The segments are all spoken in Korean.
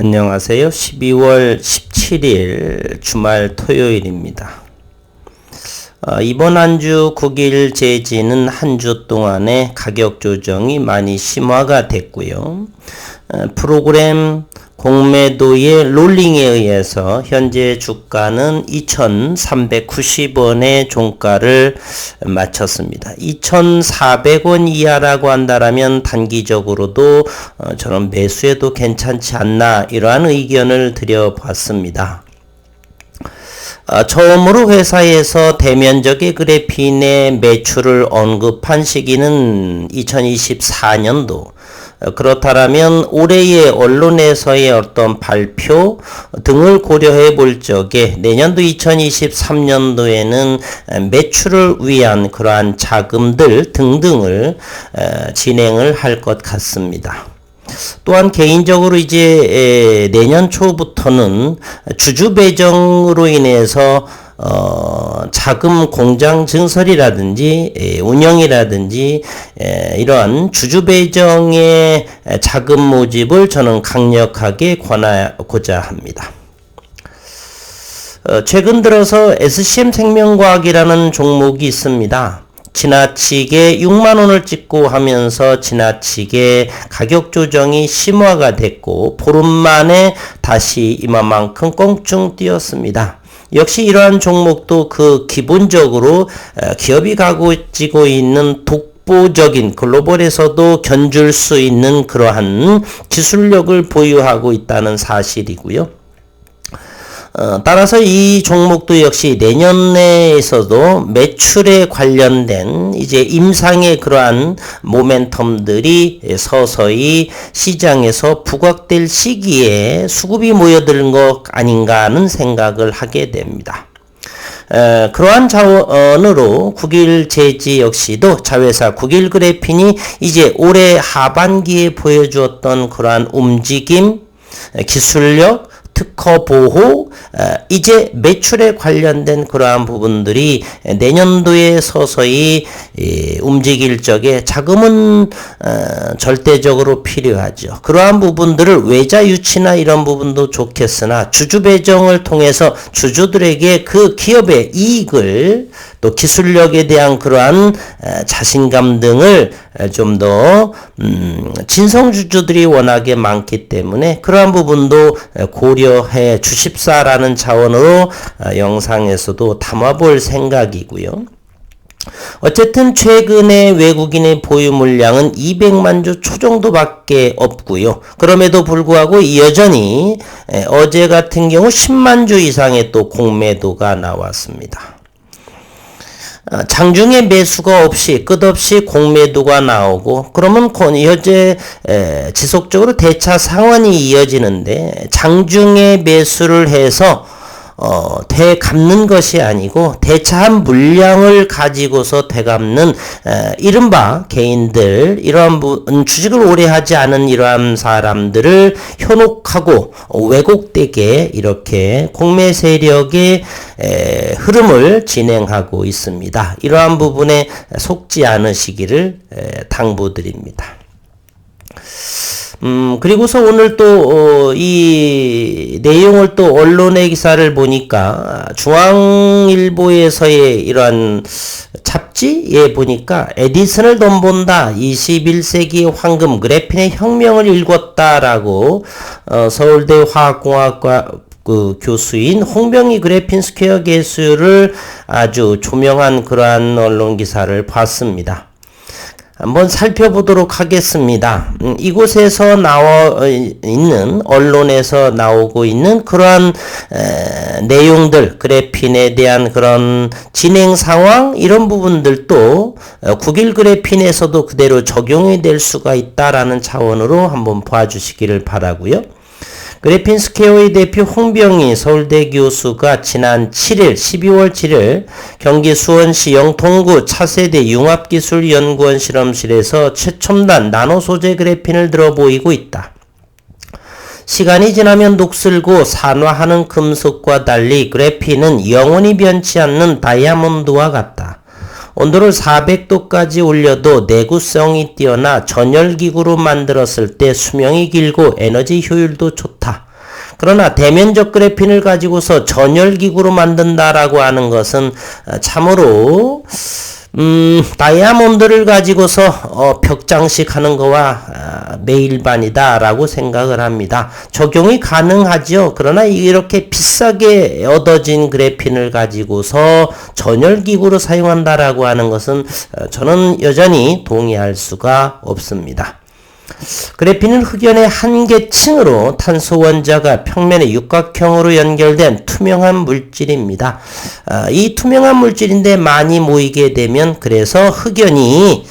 안녕하세요. 12월 17일 주말 토요일입니다. 이번 한 주 9일 제지는 한 주 동안의 가격 조정이 많이 심화가 됐고요. 프로그램 공매도의 롤링에 의해서 현재 주가는 2,390원의 종가를 마쳤습니다. 2,400원 이하라고 한다면 단기적으로도 저는 매수해도 괜찮지 않나 이러한 의견을 드려봤습니다. 처음으로 회사에서 대면적의 그래핀의 매출을 언급한 시기는 2024년도. 그렇다면 올해의 언론에서의 어떤 발표 등을 고려해 볼 적에 내년도 2023년도에는 매출을 위한 그러한 자금들 등등을 진행을 할 것 같습니다. 또한 개인적으로 이제 내년 초부터는 주주 배정으로 인해서 자금 공장 증설이라든지 운영이라든지 이러한 주주 배정의 자금 모집을 저는 강력하게 권하고자 합니다. 최근 들어서 SCM 생명과학이라는 종목이 있습니다. 지나치게 6만원을 찍고 하면서 지나치게 가격 조정이 심화가 됐고 보름 만에 다시 이만큼 껑충 뛰었습니다. 역시 이러한 종목도 그 기본적으로 기업이 가지고 있는 독보적인 글로벌에서도 견줄 수 있는 그러한 기술력을 보유하고 있다는 사실이고요. 따라서 이 종목도 역시 내년에서도 매출에 관련된 이제 임상의 그러한 모멘텀들이 서서히 시장에서 부각될 시기에 수급이 모여드는 것 아닌가 하는 생각을 하게 됩니다. 그러한 자원으로 국일 제지 역시도 자회사 국일 그래핀이 이제 올해 하반기에 보여주었던 그러한 움직임, 기술력, 특허 보호, 이제 매출에 관련된 그러한 부분들이 내년도에 서서히 움직일 적에 자금은 절대적으로 필요하죠. 그러한 부분들을 외자 유치나 이런 부분도 좋겠으나 주주 배정을 통해서 주주들에게 그 기업의 이익을 또 기술력에 대한 그러한 자신감 등을 좀 더 진성주주들이 워낙에 많기 때문에 그러한 부분도 고려해 주십사라는 차원으로 영상에서도 담아볼 생각이고요. 어쨌든 최근에 외국인의 보유 물량은 200만 주 초 정도밖에 없고요. 그럼에도 불구하고 여전히 어제 같은 경우 10만 주 이상의 또 공매도가 나왔습니다. 장중에 매수가 없이 끝없이 공매도가 나오고 그러면 현재 지속적으로 대차 상환이 이어지는데 장중에 매수를 해서 되갚는 것이 아니고 대차한 물량을 가지고서 되갚는 이른바 개인들 이러한 주식을 오래 하지 않은 이러한 사람들을 현혹하고 왜곡되게 이렇게 공매 세력의 흐름을 진행하고 있습니다. 이러한 부분에 속지 않으시기를 당부드립니다. 그리고서 오늘 또, 이 내용을 또 언론의 기사를 보니까 중앙일보에서의 이러한 잡지에 보니까 에디슨을 돈 본다. 21세기 황금 그래핀의 혁명을 일궜다라고, 서울대 화학공학과 교수인 홍병희 그래핀 스퀘어 교수를 아주 조명한 그러한 언론 기사를 봤습니다. 한번 살펴보도록 하겠습니다. 이곳에서 나와 있는 언론에서 나오고 있는 그러한 내용들, 그래핀에 대한 그런 진행 상황 이런 부분들도 국일 그래핀에서도 그대로 적용이 될 수가 있다라는 차원으로 한번 봐주시기를 바라고요. 그래핀 스퀘어의 대표 홍병희 서울대 교수가 지난 7일 12월 7일 경기 수원시 영통구 차세대 융합기술연구원 실험실에서 최첨단 나노소재 그래핀을 들어 보이고 있다. 시간이 지나면 녹슬고 산화하는 금속과 달리 그래핀은 영원히 변치 않는 다이아몬드와 같다. 온도를 400도까지 올려도 내구성이 뛰어나 전열기구로 만들었을 때 수명이 길고 에너지 효율도 좋다. 그러나 대면적 그래핀을 가지고서 전열기구로 만든다라고 하는 것은 참으로 다이아몬드를 가지고서 벽장식 하는 거와 매일반이다라고 생각을 합니다. 적용이 가능하죠. 그러나 이렇게 비싸게 얻어진 그래핀을 가지고서 전열기구로 사용한다라고 하는 것은 저는 여전히 동의할 수가 없습니다. 그래핀은 흑연의 한 계층으로 탄소 원자가 평면의 육각형으로 연결된 투명한 물질입니다. 이 투명한 물질인데 많이 모이게 되면 그래서 흑연이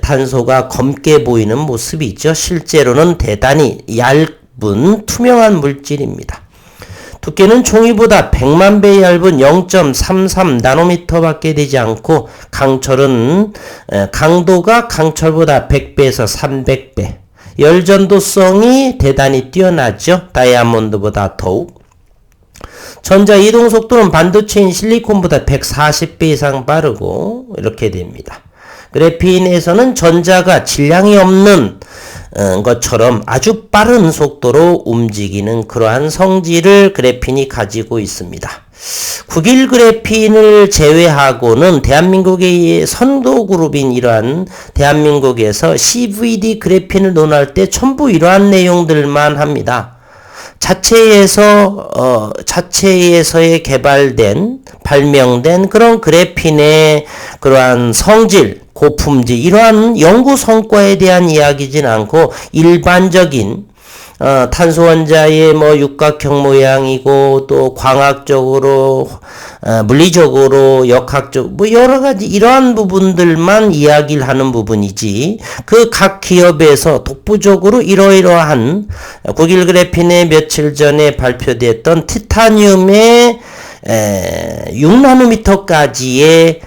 탄소가 검게 보이는 모습이 있죠. 실제로는 대단히 얇은 투명한 물질입니다. 두께는 종이보다 100만 배 얇은 0.33 나노미터 밖에 되지 않고 강도가 강철보다 100배에서 300배. 열전도성이 대단히 뛰어나죠. 다이아몬드보다 더욱. 전자 이동 속도는 반도체인 실리콘보다 140배 이상 빠르고 이렇게 됩니다. 그래핀에서는 전자가 질량이 없는 것처럼 아주 빠른 속도로 움직이는 그러한 성질을 그래핀이 가지고 있습니다. 국일 그래핀을 제외하고는 대한민국의 선도 그룹인 이러한 대한민국에서 CVD 그래핀을 논할 때 전부 이러한 내용들만 합니다. 자체에서의 발명된 그런 그래핀의 그러한 성질, 고품질, 이러한 연구 성과에 대한 이야기진 않고 일반적인 탄소 원자의 육각형 모양이고 또 광학적으로 물리적으로 역학적 여러 가지 이러한 부분들만 이야기를 하는 부분이지 그 각 기업에서 독보적으로 이러이러한 국일 그래핀에 며칠 전에 발표됐던 티타늄의 6나노미터까지의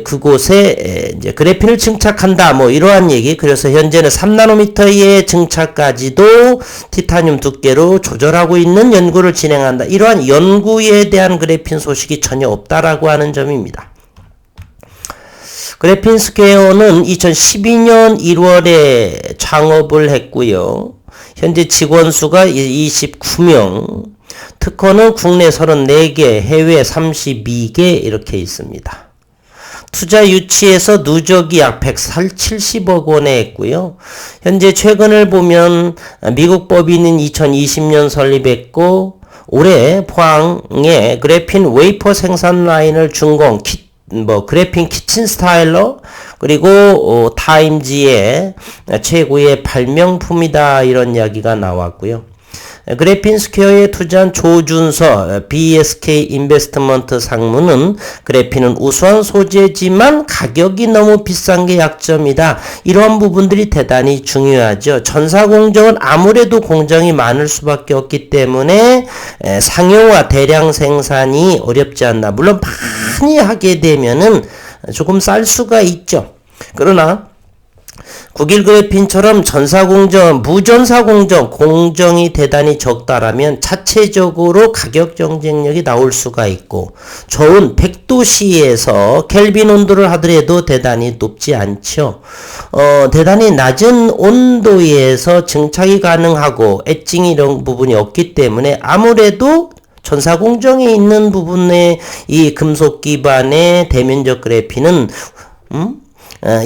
그곳에 이제 그래핀을 증착한다 이러한 얘기. 그래서 현재는 3나노미터의 증착까지도 티타늄 두께로 조절하고 있는 연구를 진행한다. 이러한 연구에 대한 그래핀 소식이 전혀 없다라고 하는 점입니다. 그래핀 스퀘어는 2012년 1월에 창업을 했고요. 현재 직원 수가 29명, 특허는 국내 34개, 해외 32개 이렇게 있습니다. 투자 유치에서 누적이 약 170억 원에 했고요. 현재 최근을 보면 미국 법인은 2020년 설립했고 올해 포항에 그래핀 웨이퍼 생산 라인을 준공, 그래핀 키친 스타일러 그리고 타임지의 최고의 발명품이다 이런 이야기가 나왔고요. 그래핀 스퀘어에 투자한 조준서 BSK 인베스트먼트 상무는 그래핀은 우수한 소재지만 가격이 너무 비싼 게 약점이다. 이런 부분들이 대단히 중요하죠. 전사 공정은 아무래도 공정이 많을 수밖에 없기 때문에 상용화 대량 생산이 어렵지 않나. 물론 많이 하게 되면은 조금 쌀 수가 있죠. 그러나 국일 그래핀처럼 전사공정, 무전사공정, 공정이 대단히 적다라면 자체적으로 가격 경쟁력이 나올 수가 있고 좋은 100도씨에서 켈빈 온도를 하더라도 대단히 높지 않죠. 대단히 낮은 온도에서 증착이 가능하고 엣징 이런 부분이 없기 때문에 아무래도 전사공정에 있는 부분의 이 금속 기반의 대면적 그래핀은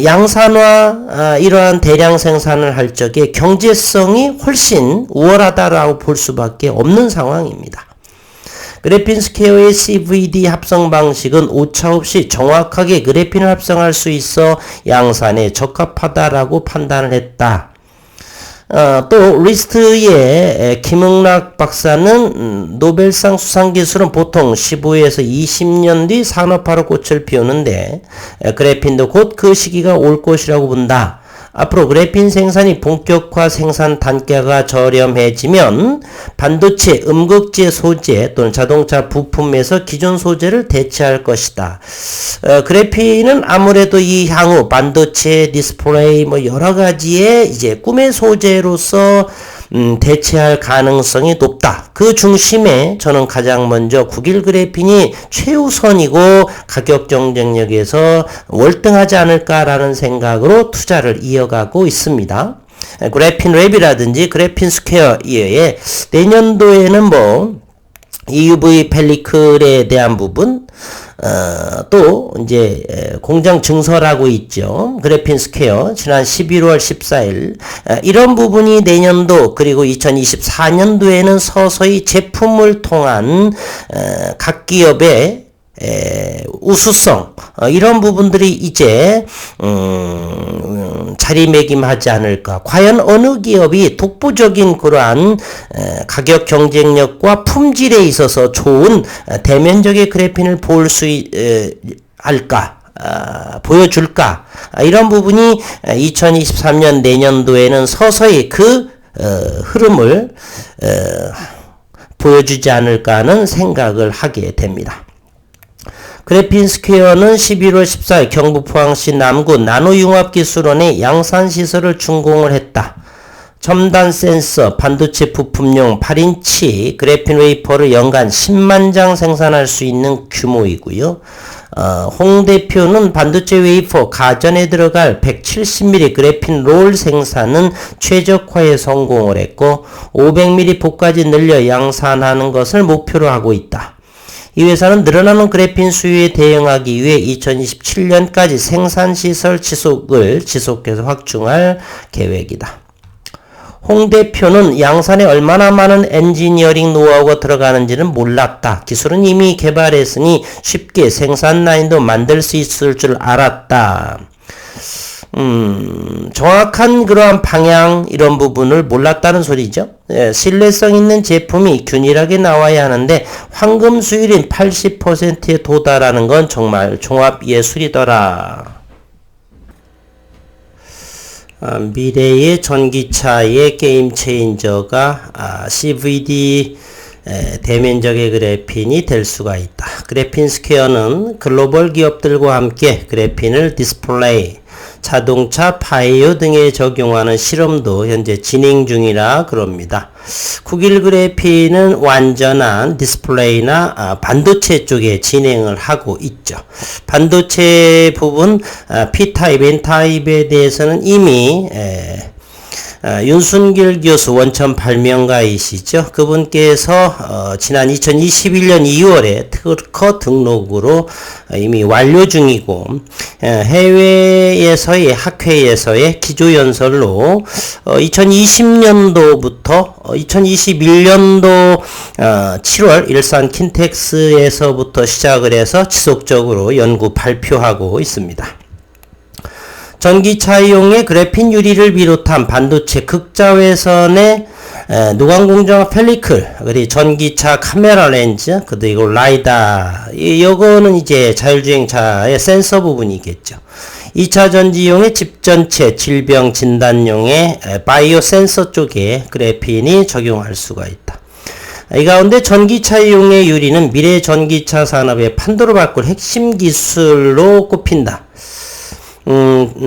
양산화 이러한 대량 생산을 할 적에 경제성이 훨씬 우월하다라고 볼 수밖에 없는 상황입니다. 그래핀 스퀘어의 CVD 합성 방식은 오차없이 정확하게 그래핀을 합성할 수 있어 양산에 적합하다라고 판단을 했다. 또 리스트의 김응락 박사는 노벨상 수상 기술은 보통 15에서 20년 뒤 산업화로 꽃을 피우는데 그래핀도 곧 그 시기가 올 것이라고 본다. 앞으로 그래핀 생산이 본격화 생산 단가가 저렴해지면 반도체, 음극재 소재 또는 자동차 부품에서 기존 소재를 대체할 것이다. 그래핀은 아무래도 이 향후 반도체, 디스플레이 여러 가지의 이제 꿈의 소재로서 대체할 가능성이 높다. 그 중심에 저는 가장 먼저 국일 그래핀이 최우선이고 가격 경쟁력에서 월등하지 않을까라는 생각으로 투자를 이어가고 있습니다. 그래핀 랩이라든지 그래핀 스퀘어에 내년도에는 뭐 EUV 펠리클에 대한 부분, 또 이제 공정 증설하고 있죠. 그래핀 스퀘어 지난 11월 14일 이런 부분이 내년도 그리고 2024년도에는 서서히 제품을 통한 각 기업의 우수성 이런 부분들이 이제 자리매김하지 않을까. 과연 어느 기업이 독보적인 그러한 가격 경쟁력과 품질에 있어서 좋은 대면적의 그래핀을 볼 수 할까, 보여줄까. 이런 부분이 2023년 내년도에는 서서히 그 흐름을 보여주지 않을까 하는 생각을 하게 됩니다. 그래핀 스퀘어는 11월 14일 경북 포항시 남구 나노융합기술원의 양산시설을 준공을 했다. 첨단 센서, 반도체 부품용 8인치 그래핀 웨이퍼를 연간 10만 장 생산할 수 있는 규모이고요. 홍 대표는 반도체 웨이퍼 가전에 들어갈 170mm 그래핀 롤 생산은 최적화에 성공을 했고 500mm 포까지 늘려 양산하는 것을 목표로 하고 있다. 이 회사는 늘어나는 그래핀 수요에 대응하기 위해 2027년까지 생산시설 지속해서 확충할 계획이다. 홍 대표는 양산에 얼마나 많은 엔지니어링 노하우가 들어가는지는 몰랐다. 기술은 이미 개발했으니 쉽게 생산 라인도 만들 수 있을 줄 알았다. 정확한 그러한 방향 이런 부분을 몰랐다는 소리죠. 신뢰성 있는 제품이 균일하게 나와야 하는데 황금 수율인 80%에 도달하는 건 정말 종합 예술이더라. 미래의 전기차의 게임 체인저가 CVD 대면적의 그래핀이 될 수가 있다. 그래핀 스퀘어는 글로벌 기업들과 함께 그래핀을 디스플레이, 자동차, 바이오 등에 적용하는 실험도 현재 진행 중이라 그럽니다. 국일 그래핀은 완전한 디스플레이나 반도체 쪽에 진행을 하고 있죠. 반도체 부분 P타입, N타입에 대해서는 이미 윤순길 교수 원천 발명가이시죠. 그분께서 지난 2021년 2월에 특허 등록으로 이미 완료 중이고 해외에서의 학회에서의 기조연설로 2020년도부터 2021년도 7월 일산 킨텍스에서부터 시작을 해서 지속적으로 연구 발표하고 있습니다. 전기차용의 그래핀 유리를 비롯한 반도체 극자외선의 노광공정화 펠리클, 그리고 전기차 카메라 렌즈, 그리고 라이다, 이거는 이제 자율주행차의 센서 부분이겠죠. 2차 전지용의 집전체, 질병 진단용의 바이오 센서 쪽에 그래핀이 적용할 수가 있다. 이 가운데 전기차용의 유리는 미래 전기차 산업의 판도를 바꿀 핵심 기술로 꼽힌다.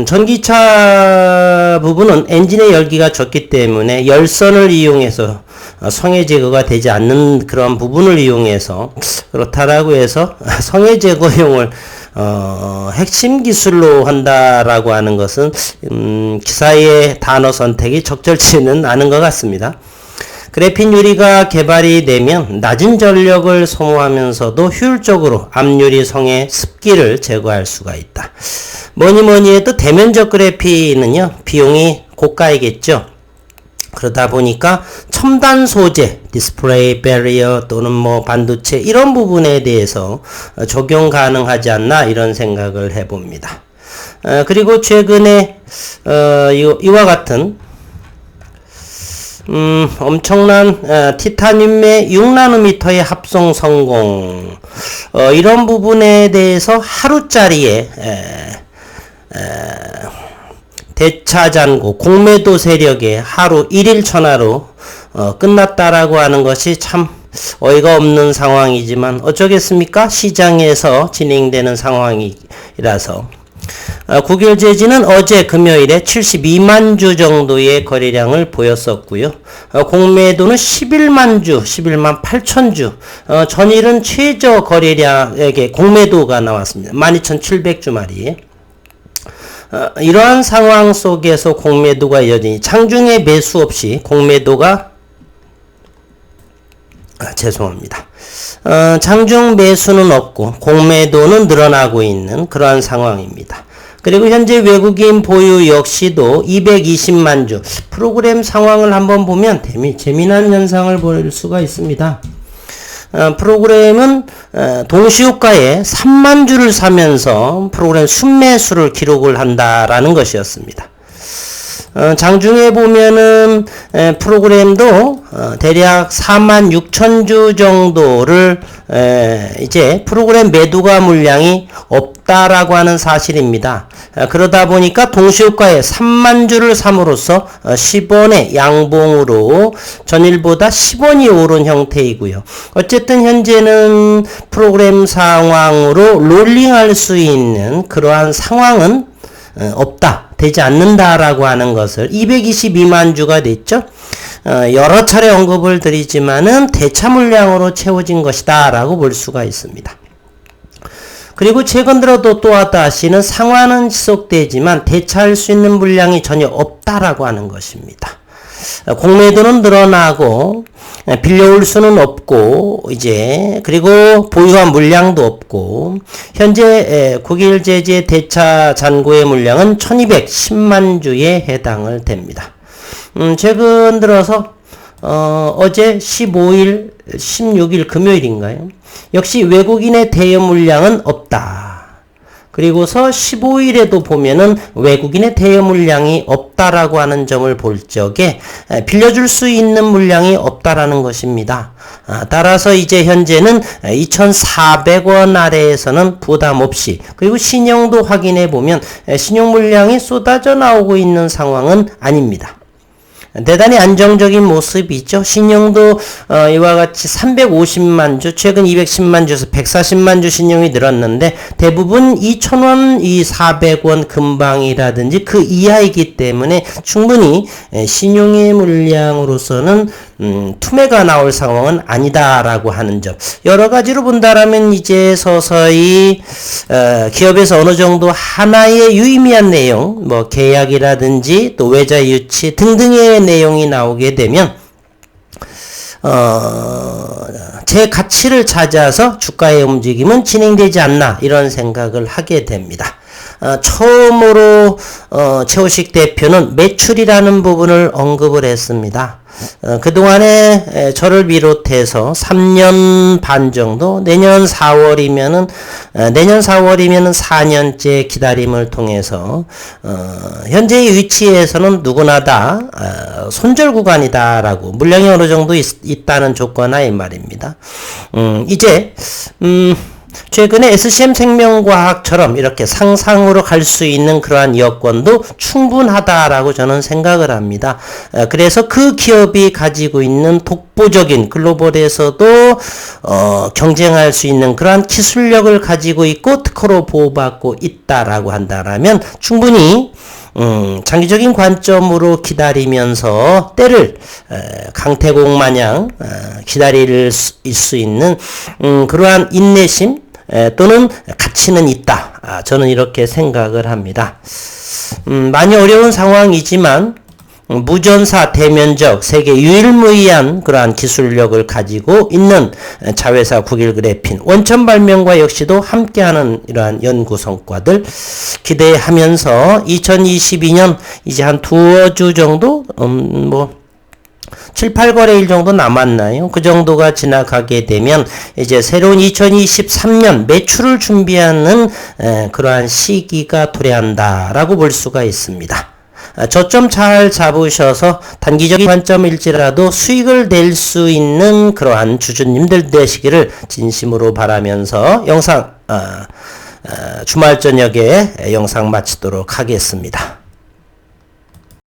전기차 부분은 엔진의 열기가 적기 때문에 열선을 이용해서 성해 제거가 되지 않는 그런 부분을 이용해서 그렇다라고 해서 성해 제거용을 핵심 기술로 한다라고 하는 것은 기사의 단어 선택이 적절치는 않은 것 같습니다. 그래핀 유리가 개발이 되면 낮은 전력을 소모하면서도 효율적으로 앞유리 성의 습기를 제거할 수가 있다. 뭐니 해도 대면적 그래핀은요, 비용이 고가이겠죠. 그러다 보니까 첨단 소재, 디스플레이 배리어 또는 뭐 반도체 이런 부분에 대해서 적용 가능하지 않나 이런 생각을 해봅니다. 그리고 최근에 이와 같은 엄청난 티타늄의 6나노미터의 합성 성공 이런 부분에 대해서 하루짜리에 대차잔고 공매도 세력의 하루 1일 천하로 끝났다라고 하는 것이 참 어이가 없는 상황이지만 어쩌겠습니까? 시장에서 진행되는 상황이라서 국일재지는 어제 금요일에 72만 주 정도의 거래량을 보였었고요. 공매도는 11만 주, 11만 8천 주, 전일은 최저 거래량에게 공매도가 나왔습니다. 12,700주 말이. 이러한 상황 속에서 공매도가 여전히 장중에 매수 없이 공매도가 죄송합니다. 장중 매수는 없고 공매도는 늘어나고 있는 그러한 상황입니다. 그리고 현재 외국인 보유 역시도 220만 주 프로그램 상황을 한번 보면 재미난 현상을 볼 수가 있습니다. 프로그램은 동시효과에 3만 주를 사면서 프로그램 순매수를 기록을 한다라는 것이었습니다. 장중에 보면은 프로그램도 대략 4만 6천 주 정도를 이제 프로그램 매도가 물량이 없다라고 하는 사실입니다. 그러다 보니까 동시효과에 3만 주를 삼으로써 10원의 양봉으로 전일보다 10원이 오른 형태이고요. 어쨌든 현재는 프로그램 상황으로 롤링할 수 있는 그러한 상황은 없다, 되지 않는다라고 하는 것을 222만 주가 됐죠. 여러 차례 언급을 드리지만은 대차 물량으로 채워진 것이다 라고 볼 수가 있습니다. 그리고 최근 들어도 또다시는 상환은 지속되지만 대차할 수 있는 물량이 전혀 없다라고 하는 것입니다. 공매도는 늘어나고 빌려올 수는 없고 이제 그리고 보유한 물량도 없고 현재 국일 제재 대차 잔고의 물량은 1210만 주에 해당을 됩니다. 최근 들어서 어제 15일 16일 금요일인가요? 역시 외국인의 대여 물량은 없다. 그리고서 15일에도 보면은 외국인의 대여 물량이 없다라고 하는 점을 볼 적에 빌려줄 수 있는 물량이 없다라는 것입니다. 따라서 이제 현재는 2,400원 아래에서는 부담 없이 그리고 신용도 확인해 보면 신용 물량이 쏟아져 나오고 있는 상황은 아닙니다. 대단히 안정적인 모습이죠. 신용도 이와 같이 350만 주, 최근 210만 주에서 140만 주 신용이 늘었는데 대부분 2,000원, 400원 근방이라든지 그 이하이기 때문에 충분히 신용의 물량으로서는 투매가 나올 상황은 아니다라고 하는 점. 여러 가지로 본다라면 이제 서서히 기업에서 어느 정도 하나의 유의미한 내용, 뭐 계약이라든지 또 외자 유치 등등의 내용이 나오게 되면 제 가치를 찾아서 주가의 움직임은 진행되지 않나 이런 생각을 하게 됩니다. 처음으로 최호식 대표는 매출이라는 부분을 언급을 했습니다. 그동안에 저를 비롯해서 3년 반 정도 내년 4월이면은 4년째 기다림을 통해서 현재의 위치에서는 누구나 다 손절 구간이다라고 물량이 어느 정도 있다는 조건하에 말입니다. 이제 최근에 SCM 생명과학처럼 이렇게 상상으로 갈 수 있는 그러한 여건도 충분하다라고 저는 생각을 합니다. 그래서 그 기업이 가지고 있는 독보적인 글로벌에서도 경쟁할 수 있는 그러한 기술력을 가지고 있고 특허로 보호받고 있다라고 한다라면 충분히 장기적인 관점으로 기다리면서 때를 강태공 마냥 기다릴 수 있는 그러한 인내심 또는 가치는 있다. 저는 이렇게 생각을 합니다. 많이 어려운 상황이지만 무전사 대면적 세계 유일무이한 그러한 기술력을 가지고 있는 자회사 국일그래핀 원천 발명과 역시도 함께하는 이러한 연구 성과들 기대하면서 2022년 이제 한 두어 주 정도 7, 8거래일 정도 남았나요? 그 정도가 지나가게 되면 이제 새로운 2023년 매출을 준비하는 그러한 시기가 도래한다라고 볼 수가 있습니다. 저점 잘 잡으셔서 단기적인 관점일지라도 수익을 낼 수 있는 그러한 주주님들 되시기를 진심으로 바라면서 영상 주말 저녁에 영상 마치도록 하겠습니다.